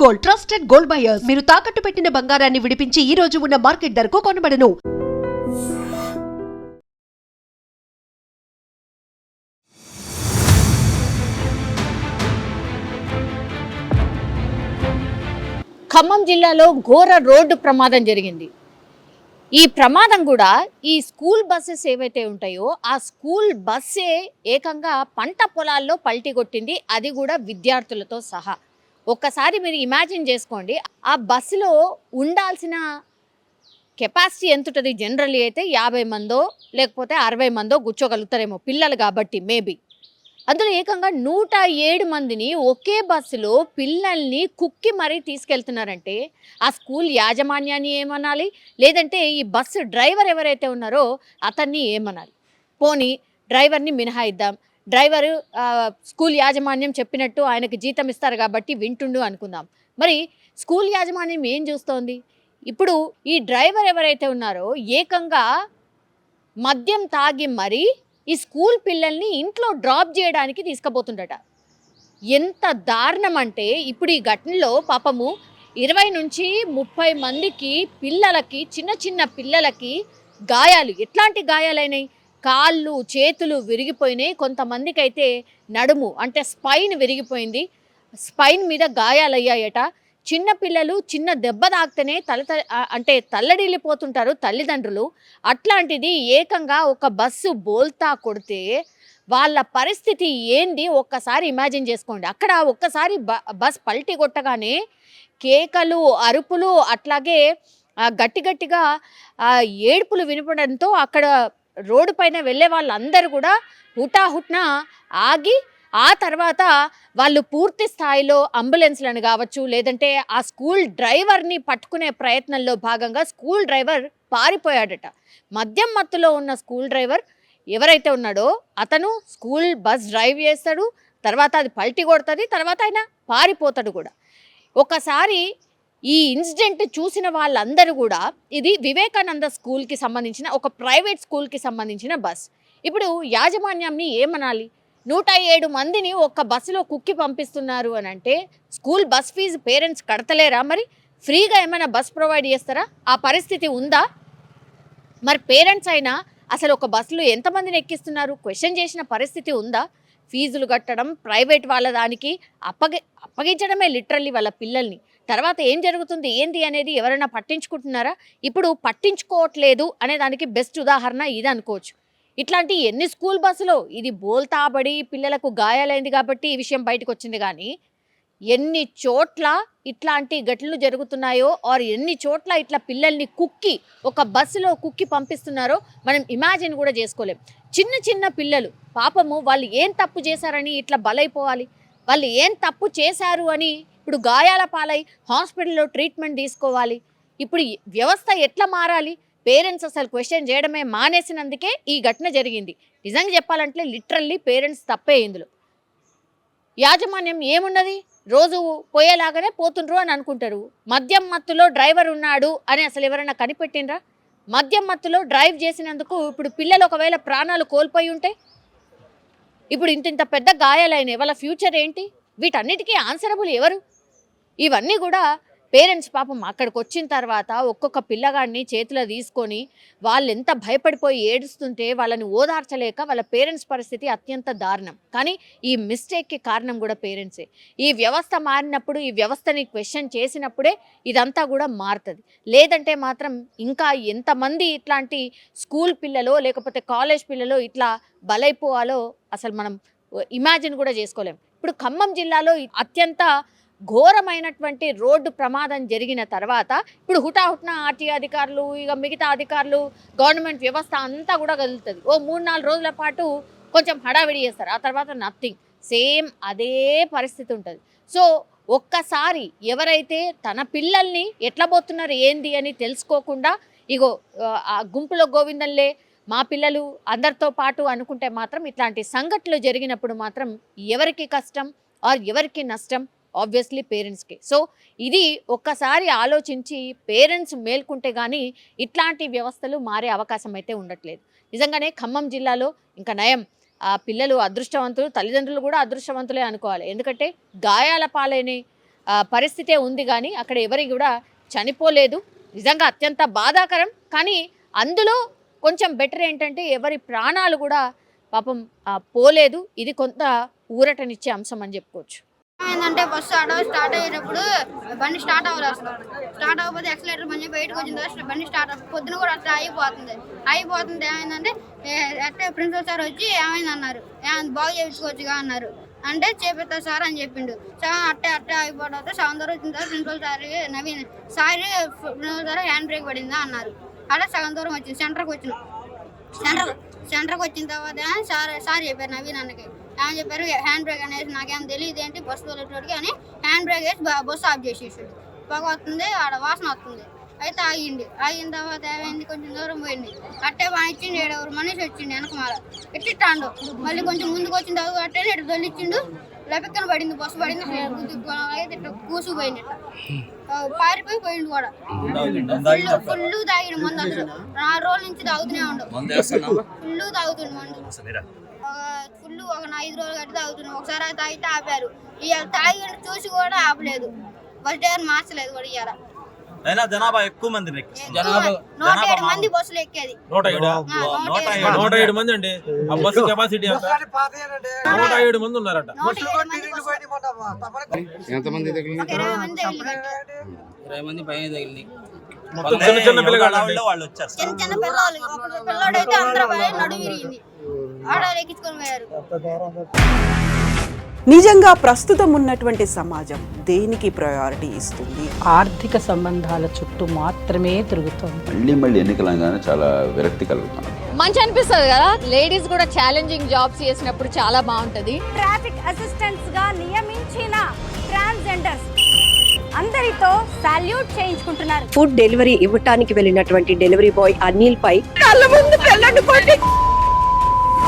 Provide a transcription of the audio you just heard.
Gold, trusted gold buyers. మీరు తాకట్టు పెట్టిన బంగారాన్ని విడిపించి ఈ రోజు ఉన్న మార్కెట్ ధరకు కొనబడను. ఖమ్మం జిల్లాలో ఘోర రోడ్డు ప్రమాదం జరిగింది. ఈ ప్రమాదం కూడా ఈ స్కూల్ బస్సెస్ ఏవైతే ఉంటాయో ఆ స్కూల్ బస్సే ఏకంగా పంట పొలాల్లో పల్టీ కొట్టింది, అది కూడా విద్యార్థులతో సహా. ఒక్కసారి మీరు ఇమాజిన్ చేసుకోండి, ఆ బస్సులో ఉండాల్సిన కెపాసిటీ ఎంత ఉంటుంది? జనరల్లీ అయితే 50 మందో లేకపోతే 60 మందో కూర్చోగలుగుతారేమో పిల్లలు కాబట్టి, మేబీ. అందులో ఏకంగా 107 మందిని ఒకే బస్సులో పిల్లల్ని కుక్కి మరీ తీసుకెళ్తున్నారంటే ఆ స్కూల్ యాజమాన్యాన్ని ఏమనాలి, లేదంటే ఈ బస్సు డ్రైవర్ ఎవరైతే ఉన్నారో అతన్ని ఏమనాలి? పోనీ డ్రైవర్ని మినహాయిద్దాం, డ్రైవరు స్కూల్ యాజమాన్యం చెప్పినట్టు ఆయనకి జీతం ఇస్తారు కాబట్టి వింటుండు అనుకుందాం. మరి స్కూల్ యాజమాన్యం ఏం చూస్తోంది? ఇప్పుడు ఈ డ్రైవర్ ఎవరైతే ఉన్నారో ఏకంగా మద్యం తాగి మరీ ఈ స్కూల్ పిల్లల్ని ఇంట్లో డ్రాప్ చేయడానికి తీసుకుపోతుండట. ఎంత దారుణం అంటే ఇప్పుడు ఈ ఘటనలో పాపము 20 నుంచి 30 మందికి పిల్లలకి, చిన్న చిన్న పిల్లలకి గాయాలు. ఎట్లాంటి గాయాలైనాయి? కాళ్ళు చేతులు విరిగిపోయినాయి, కొంతమందికి అయితే నడుము అంటే స్పైన్ విరిగిపోయింది, స్పైన్ మీద గాయాలయ్యాయట. చిన్న పిల్లలు చిన్న దెబ్బ తాకితేనే అంటే తల్లడిల్లిపోతుంటారు తల్లిదండ్రులు. అట్లాంటిది ఏకంగా ఒక బస్సు బోల్తా కొడితే వాళ్ళ పరిస్థితి ఏంది ఒక్కసారి ఇమాజిన్ చేసుకోండి. అక్కడ ఒక్కసారి బస్ పల్టీ కొట్టగానే కేకలు, అరుపులు, అట్లాగే గట్టి గట్టిగా ఏడుపులు వినపడంతో అక్కడ రోడ్డు పైన వెళ్ళే వాళ్ళందరూ కూడా హుటాహుట్న ఆగి ఆ తర్వాత వాళ్ళు పూర్తి స్థాయిలో అంబులెన్స్లను కావచ్చు, లేదంటే ఆ స్కూల్ డ్రైవర్ని పట్టుకునే ప్రయత్నంలో భాగంగా స్కూల్ డ్రైవర్ పారిపోయాడట. మద్యం మత్తులో ఉన్న స్కూల్ డ్రైవర్ ఎవరైతే ఉన్నాడో అతను స్కూల్ బస్ డ్రైవ్ చేస్తాడు, తర్వాత అది పల్టీ కొడుతుంది, తర్వాత ఆయన పారిపోతాడు కూడా. ఒకసారి ఈ ఇన్సిడెంట్ చూసిన వాళ్ళందరూ కూడా ఇది వివేకానంద స్కూల్కి సంబంధించిన ఒక ప్రైవేట్ స్కూల్కి సంబంధించిన బస్. ఇప్పుడు యాజమాన్యాన్ని ఏమనాలి? 107 మందిని ఒక్క బస్సులో కుక్కి పంపిస్తున్నారు అని అంటే స్కూల్ బస్ ఫీజు పేరెంట్స్ కడతలేరా? మరి ఫ్రీగా ఏమైనా బస్ ప్రొవైడ్ చేస్తారా? ఆ పరిస్థితి ఉందా? మరి పేరెంట్స్ అయినా అసలు ఒక బస్సులో ఎంతమందిని ఎక్కిస్తున్నారు క్వశ్చన్ చేసిన పరిస్థితి ఉందా? ఫీజులు కట్టడం, ప్రైవేట్ వాళ్ళ దానికి అప్పగించడమే లిటరల్లీ వాళ్ళ పిల్లల్ని. తర్వాత ఏం జరుగుతుంది ఏంటి అనేది ఎవరైనా పట్టించుకుంటున్నారా? ఇప్పుడు పట్టించుకోవట్లేదు అనే దానికి బెస్ట్ ఉదాహరణ ఇది అనుకోవచ్చు. ఇట్లాంటి ఎన్ని స్కూల్ బస్సులో ఇది బోల్తాబడి పిల్లలకు గాయాలైంది కాబట్టి ఈ విషయం బయటకు వచ్చింది, కానీ ఎన్ని చోట్ల ఇట్లాంటి ఘటనలు జరుగుతున్నాయో ఆర్ ఎన్ని చోట్ల ఇట్లా పిల్లల్ని కుక్కి ఒక బస్సులో కుక్కి పంపిస్తున్నారో మనం ఇమాజిన్ కూడా చేసుకోలేం. చిన్న చిన్న పిల్లలు పాపము, వాళ్ళు ఏం తప్పు చేశారని ఇట్లా బలైపోవాలి? వాళ్ళు ఏం తప్పు చేశారు అని ఇప్పుడు గాయాల పాలై హాస్పిటల్లో ట్రీట్మెంట్ తీసుకోవాలి. ఇప్పుడు వ్యవస్థ ఎట్లా మారాలి? పేరెంట్స్ అసలు క్వశ్చన్ చేయడమే మానేసినందుకే ఈ ఘటన జరిగింది. నిజంగా చెప్పాలంటే లిటరల్లీ పేరెంట్స్ తప్పే ఇందులో. యాజమాన్యం ఏమున్నది, రోజు పోయేలాగానే పోతుండ్రు అని అనుకుంటారు. మద్యం మత్తులో డ్రైవర్ ఉన్నాడు అని అసలు ఎవరైనా కనిపెట్టినరా? మద్యం మత్తులో డ్రైవ్ చేసినందుకు ఇప్పుడు పిల్లలు ఒకవేళ ప్రాణాలు కోల్పోయి ఉంటే ఇప్పుడు ఇంత పెద్ద గాయాలైనాయి, వాళ్ళ ఫ్యూచర్ ఏంటి? వీటన్నిటికీ ఆన్సరబుల్ ఎవరు? ఇవన్నీ కూడా పేరెంట్స్ పాపం అక్కడికి వచ్చిన తర్వాత ఒక్కొక్క పిల్లగాడిని చేతిలో తీసుకొని వాళ్ళు ఎంత భయపడిపోయి ఏడుస్తుంటే వాళ్ళని ఓదార్చలేక వాళ్ళ పేరెంట్స్ పరిస్థితి అత్యంత దారుణం. కానీ ఈ మిస్టేక్కి కారణం కూడా పేరెంట్సే. ఈ వ్యవస్థ మారినప్పుడు, ఈ వ్యవస్థని క్వశ్చన్ చేసినప్పుడే ఇదంతా కూడా మారుతుంది. లేదంటే మాత్రం ఇంకా ఎంతమంది ఇట్లాంటి స్కూల్ పిల్లలు లేకపోతే కాలేజ్ పిల్లలు ఇట్లా బలైపోవాలో అసలు మనం ఇమాజిన్ కూడా చేసుకోలేం. ఇప్పుడు ఖమ్మం జిల్లాలో అత్యంత ఘోరమైనటువంటి రోడ్డు ప్రమాదం జరిగిన తర్వాత ఇప్పుడు హుటాహుట్న ఆర్టీ అధికారులు, ఇక మిగతా అధికారులు, గవర్నమెంట్ వ్యవస్థ అంతా కూడా కదులుతుంది. ఓ 3-4 రోజుల పాటు కొంచెం హడావిడి చేస్తారు, ఆ తర్వాత నథింగ్. సేమ్ అదే పరిస్థితి ఉంటుంది. సో ఒక్కసారి ఎవరైతే తన పిల్లల్ని ఎట్లా పోతున్నారు ఏంది అని తెలుసుకోకుండా ఇగో ఆ గుంపులో గోవిందంలే మా పిల్లలు అందరితో పాటు అనుకుంటే మాత్రం ఇట్లాంటి సంఘటనలు జరిగినప్పుడు మాత్రం ఎవరికి కష్టం ఆర్ ఎవరికి నష్టం? ఆబ్వియస్లీ పేరెంట్స్కి. సో ఇది ఒక్కసారి ఆలోచించి పేరెంట్స్ మేల్కుంటే కానీ ఇట్లాంటి వ్యవస్థలు మారే అవకాశం అయితే ఉండట్లేదు. నిజంగానే ఖమ్మం జిల్లాలో ఇంకా నయం, ఆ పిల్లలు అదృష్టవంతులు, తల్లిదండ్రులు కూడా అదృష్టవంతులే అనుకోవాలి. ఎందుకంటే గాయాల పాలైన పరిస్థితే ఉంది, కానీ అక్కడ ఎవరికి కూడా చనిపోలేదు. నిజంగా అత్యంత బాధాకరం. కానీ అందులో కొంచెం బెటర్ ఏంటంటే ఎవరి ప్రాణాలు కూడా పాపం పోలేదు. ఇది కొంత ఊరటనిచ్చే అంశం అని చెప్పుకోవచ్చు. ఏంటంటే బస్సు స్టార్ట్ అయ్యేటప్పుడు బండి స్టార్ట్ అవ్వదు. అసలు స్టార్ట్ అవ్వకపోతే ఎక్సలేటర్ మంచి బయటకు వచ్చిన తర్వాత బండి స్టార్ట్ పొద్దున కూడా అట్లా అయిపోతుంది. ఏమైందంటే అట్టే ప్రిన్సిపల్ సార్ వచ్చి ఏమైంది అన్నారు, బాగు చేయించుకోవచ్చుగా అన్నారు. అంటే చేపిస్తా సార్ అని చెప్పిండు. అట్టే అయిపోవడం సగం దూరం వచ్చిన తర్వాత principal sir Naveen principal sir hand brake పడిందా అన్నారు. అట్లా సగం దూరం వచ్చింది. సెంటర్కి వచ్చిన తర్వాత సార్ చెప్పారు నవీన్ అన్నకి. ఏమని చెప్పారు, హ్యాండ్ బ్రేక్ అనేసి నాకేం తెలియదు ఏంటి బస్సు తోలేటోడికి అని హ్యాండ్ బ్రేక్ వేసి బస్సు ఆఫ్ చేసేసాడు. పొగ వస్తుంది, ఆడ వాసన వస్తుంది. అయితే ఆగిన తర్వాత ఏమైంది, కొంచెం దూరం పోయింది. అట్టే ఇచ్చిండు. 7 మనిషి వచ్చిండు వెనకమాల ఎట్టిట్టాండు. మళ్ళీ కొంచెం ముందుకు వచ్చిన తర్వాత అట్టే ఇటు తొలిచ్చిండు. లెపెక్కన పడింది, బస్సు పడింది. అయితే కూసుకుపోయింది. ఇట్లా పారిపోయిండు కూడా. ఫుల్ తాగిడు మందు. అసలు 4 రోజుల నుంచి తాగుతూనే ఉండవు. ఫుల్ తాగుతుండు మందు. ఫుల్ ఒక 5 రోజులు కట్టి తాగుతున్నాం. ఒకసారి తాగితే ఆపారు. ఇవాళ తాగి చూసి కూడా ఆపలేదు. బస్ డ్రైవర్ మార్చలేదు కూడా. ఇవాళ అయినా జనాభా ఎక్కువ మంది 107 మంది బస్సులు ఎక్కేది. 107 మంది అండి. ఆ బస్సు కెపాసిటీ ఎంత? 107 మంది ఉన్నారట. ఎంతమంది తగిలింది? 20 మంది తగిలి. 20 మంది పైన తగిలింది. మొత్తం చిన్న పిల్లగాళ్ళు వాళ్ళు వచ్చారు. చిన్న పిల్లలు. పిల్లోడైతే అందరూ నడుము విరిగింది. ఆడవాళ్ళు ఎక్కించుకొని పోయారు. నిజంగా ప్రస్తుతం ఉన్నటువంటి సమాజం దేనికి ప్రయారిటీ ఇస్తుంది? ఆర్థిక సంబంధాల చుట్టూ మాత్రమే తిరుగుతుంది. మళ్ళీ ఎన్నికలంగానే చాలా విరక్తి కలుగుతాను. మంచి అనిపిస్తుంది కదా, లేడీస్ కూడా ఛాలెంజింగ్ జాబ్స్ చేసినప్పుడు చాలా బాగుంటది. ట్రాఫిక్ అసిస్టెంట్స్ గా నియమించిన ట్రాన్స్జెండర్స్ అందరితో సాల్యూట్ చేయించుకుంటున్నారు. ఫుడ్ డెలివరీ ఇవ్వటానికి వెళ్ళినటువంటి డెలివరీ బాయ్ అనిల్ పై కళ్ళ ముందు